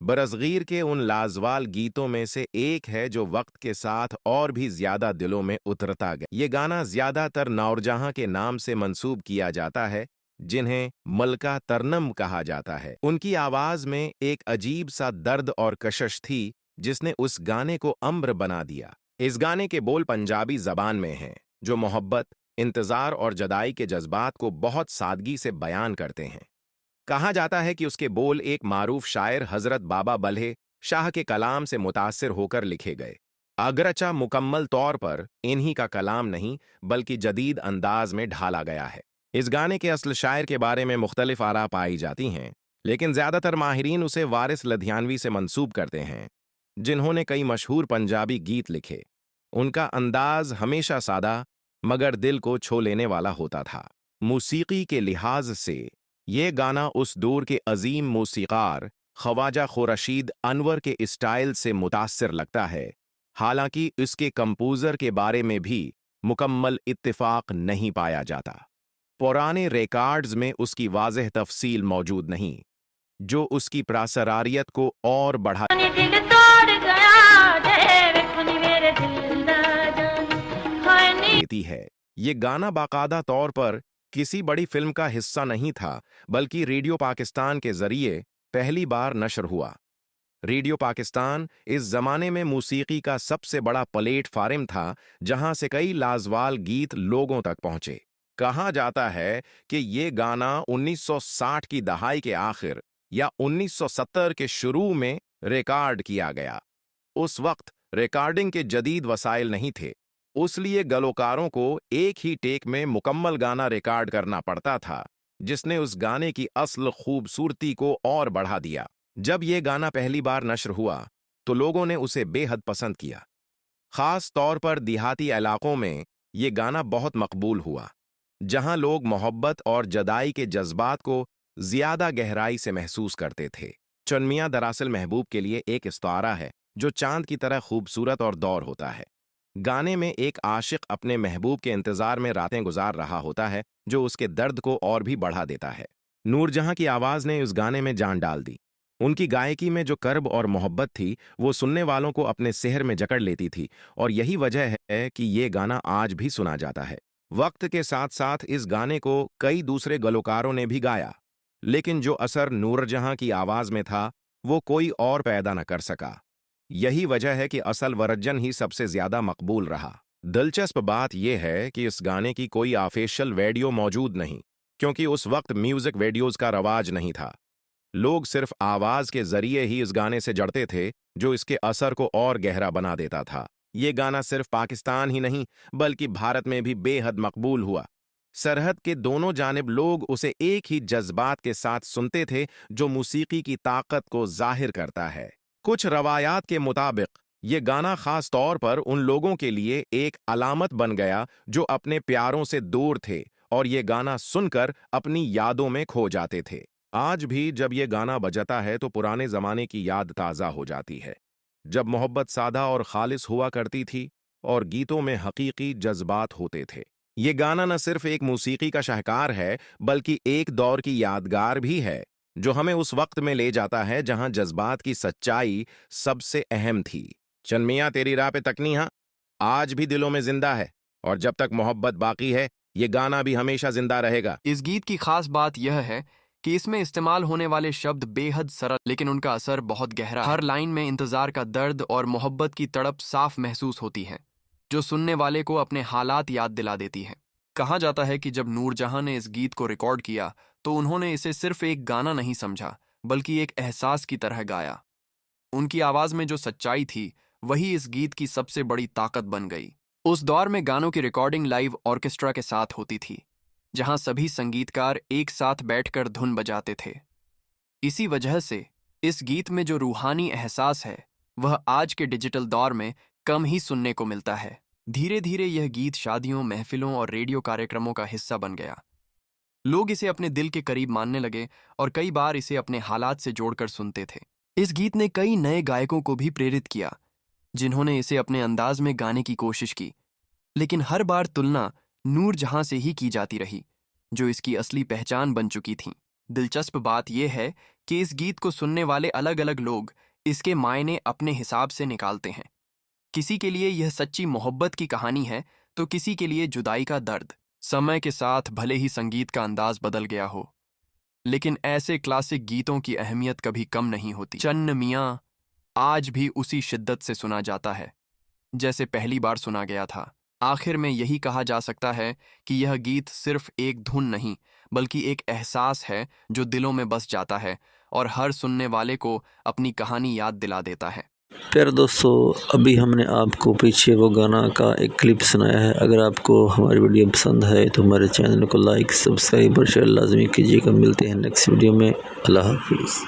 बरसगीर के उन लाजवाल गीतों में से एक है जो वक्त के साथ और भी ज्यादा दिलों में उतरता गया। ये गाना ज्यादातर नौरजहां के नाम से मंसूब किया जाता है, जिन्हें मलका तरनम कहा जाता है। उनकी आवाज में एक अजीब सा दर्द और कशिश थी, जिसने उस गाने को अम्र बना दिया। इस गाने के बोल पंजाबी जबान में हैं, जो मोहब्बत, इंतजार और जदाई के जज्बात को बहुत सादगी से बयान करते हैं। कहा जाता है कि उसके बोल एक मारूफ शायर हजरत बाबा बल्हे शाह के कलाम से मुतासिर होकर लिखे गए। अगरचा मुकम्मल तौर पर इन्हीं का कलाम नहीं, बल्कि जदीद अंदाज में ढाला गया है। इस गाने के असल शायर के बारे में मुख्तलिफ आरा पाई जाती हैं, लेकिन ज्यादातर माहिरीन उसे वारिस लधियानवी से मंसूब करते हैं, जिन्होंने कई मशहूर पंजाबी गीत लिखे। उनका अंदाज हमेशा सादा मगर दिल को छू लेने वाला होता था। मौसीकी के लिहाज से ये गाना उस दौर के अजीम मौसीकार ख्वाजा खुर्शीद अनवर के स्टाइल से मुतासिर लगता है, हालांकि इसके कंपोजर के बारे में भी मुकम्मल इत्तिफाक नहीं पाया जाता। पुराने रिकॉर्ड्स में उसकी वाज़ेह तफसील मौजूद नहीं, जो उसकी प्रासरारियत को और बढ़ा देती है। ये गाना बाकायदा तौर पर किसी बड़ी फिल्म का हिस्सा नहीं था, बल्कि रेडियो पाकिस्तान के जरिए पहली बार नशर हुआ। रेडियो पाकिस्तान इस जमाने में मौसीकी का सबसे बड़ा प्लेटफार्म था, जहां से कई लाजवाल गीत लोगों तक पहुंचे। कहा जाता है कि ये गाना 1960 की दहाई के आखिर या 1970 के शुरू में रिकॉर्ड किया गया। उस वक्त रिकॉर्डिंग के जदीद वसाइल नहीं थे, उसलिए गलोकारों को एक ही टेक में मुकम्मल गाना रिकॉर्ड करना पड़ता था, जिसने उस गाने की असल खूबसूरती को और बढ़ा दिया। जब यह गाना पहली बार नश्र हुआ तो लोगों ने उसे बेहद पसंद किया। खास तौर पर देहाती इलाकों में यह गाना बहुत मकबूल हुआ, जहां लोग मोहब्बत और जदाई के जज्बात को ज्यादा गहराई से महसूस करते थे। चुनमिया दरअसल महबूब के लिए एक इस्तारा है, जो चांद की तरह खूबसूरत और दौर होता है। गाने में एक आशिक अपने महबूब के इंतजार में रातें गुजार रहा होता है, जो उसके दर्द को और भी बढ़ा देता है। नूरजहां की आवाज ने उस गाने में जान डाल दी। उनकी गायकी में जो कर्ब और मोहब्बत थी, वो सुनने वालों को अपने सेहर में जकड़ लेती थी, और यही वजह है कि ये गाना आज भी सुना जाता है। वक्त के साथ साथ इस गाने को कई दूसरे गलोकारों ने भी गाया, लेकिन जो असर नूरजहां की आवाज में था, वो कोई और पैदा न कर सका। यही वजह है कि असल वर्जन ही सबसे ज्यादा मकबूल रहा। दिलचस्प बात यह है कि इस गाने की कोई ऑफिशियल वीडियो मौजूद नहीं, क्योंकि उस वक्त म्यूजिक वीडियोज का रवाज नहीं था। लोग सिर्फ आवाज के जरिए ही इस गाने से जड़ते थे, जो इसके असर को और गहरा बना देता था। ये गाना सिर्फ पाकिस्तान ही नहीं, बल्कि भारत में भी बेहद मकबूल हुआ। सरहद के दोनों जानिब लोग उसे एक ही जज्बात के साथ सुनते थे, जो मौसीकी की ताकत को जाहिर करता है। कुछ रवायात के मुताबिक ये गाना खास तौर पर उन लोगों के लिए एक अलामत बन गया जो अपने प्यारों से दूर थे और ये गाना सुनकर अपनी यादों में खो जाते थे। आज भी जब ये गाना बजता है तो पुराने जमाने की याद ताज़ा हो जाती है, जब मोहब्बत सादा और खालिस हुआ करती थी और गीतों में हकीकी जज्बात होते थे। ये गाना न सिर्फ एक मौसीकी का शाहकार है, बल्कि एक दौर की यादगार भी है, जो हमें उस वक्त में ले जाता है जहां जज्बात की सच्चाई सबसे अहम थी। चल मियां तेरी राह पे तकनीहा आज भी दिलों में जिंदा है, और जब तक मोहब्बत बाकी है ये गाना भी हमेशा जिंदा रहेगा। इस गीत की खास बात यह है कि इसमें इस्तेमाल होने वाले शब्द बेहद सरल, लेकिन उनका असर बहुत गहरा है। हर लाइन में इंतजार का दर्द और मोहब्बत की तड़प साफ महसूस होती है, जो सुनने वाले को अपने हालात याद दिला देती है। कहा जाता है कि जब नूरजहां ने इस गीत को रिकॉर्ड किया तो उन्होंने इसे सिर्फ एक गाना नहीं समझा, बल्कि एक एहसास की तरह गाया। उनकी आवाज में जो सच्चाई थी, वही इस गीत की सबसे बड़ी ताकत बन गई। उस दौर में गानों की रिकॉर्डिंग लाइव ऑर्केस्ट्रा के साथ होती थी, जहां सभी संगीतकार एक साथ बैठकर धुन बजाते थे। इसी वजह से इस गीत में जो रूहानी एहसास है, वह आज के डिजिटल दौर में कम ही सुनने को मिलता है। धीरे धीरे यह गीत शादियों, महफिलों और रेडियो कार्यक्रमों का हिस्सा बन गया। लोग इसे अपने दिल के करीब मानने लगे और कई बार इसे अपने हालात से जोड़कर सुनते थे। इस गीत ने कई नए गायकों को भी प्रेरित किया, जिन्होंने इसे अपने अंदाज में गाने की कोशिश की, लेकिन हर बार तुलना नूरजहां से ही की जाती रही, जो इसकी असली पहचान बन चुकी थीं। दिलचस्प बात यह है कि इस गीत को सुनने वाले अलग अलग लोग इसके मायने अपने हिसाब से निकालते हैं। किसी के लिए यह सच्ची मोहब्बत की कहानी है तो किसी के लिए जुदाई का दर्द। समय के साथ भले ही संगीत का अंदाज बदल गया हो, लेकिन ऐसे क्लासिक गीतों की अहमियत कभी कम नहीं होती। चन्न मियाँ आज भी उसी शिद्दत से सुना जाता है जैसे पहली बार सुना गया था। आखिर में यही कहा जा सकता है कि यह गीत सिर्फ एक धुन नहीं बल्कि एक एहसास है जो दिलों में बस जाता है और हर सुनने वाले को अपनी कहानी याद दिला देता है। प्यारे दोस्तों, अभी हमने आपको पीछे वो गाना का एक क्लिप सुनाया है। अगर आपको हमारी वीडियो पसंद है तो हमारे चैनल को लाइक, सब्सक्राइब और शेयर लाजमी कीजिएगा। मिलते हैं नेक्स्ट वीडियो में। अल्लाह हाफिज़।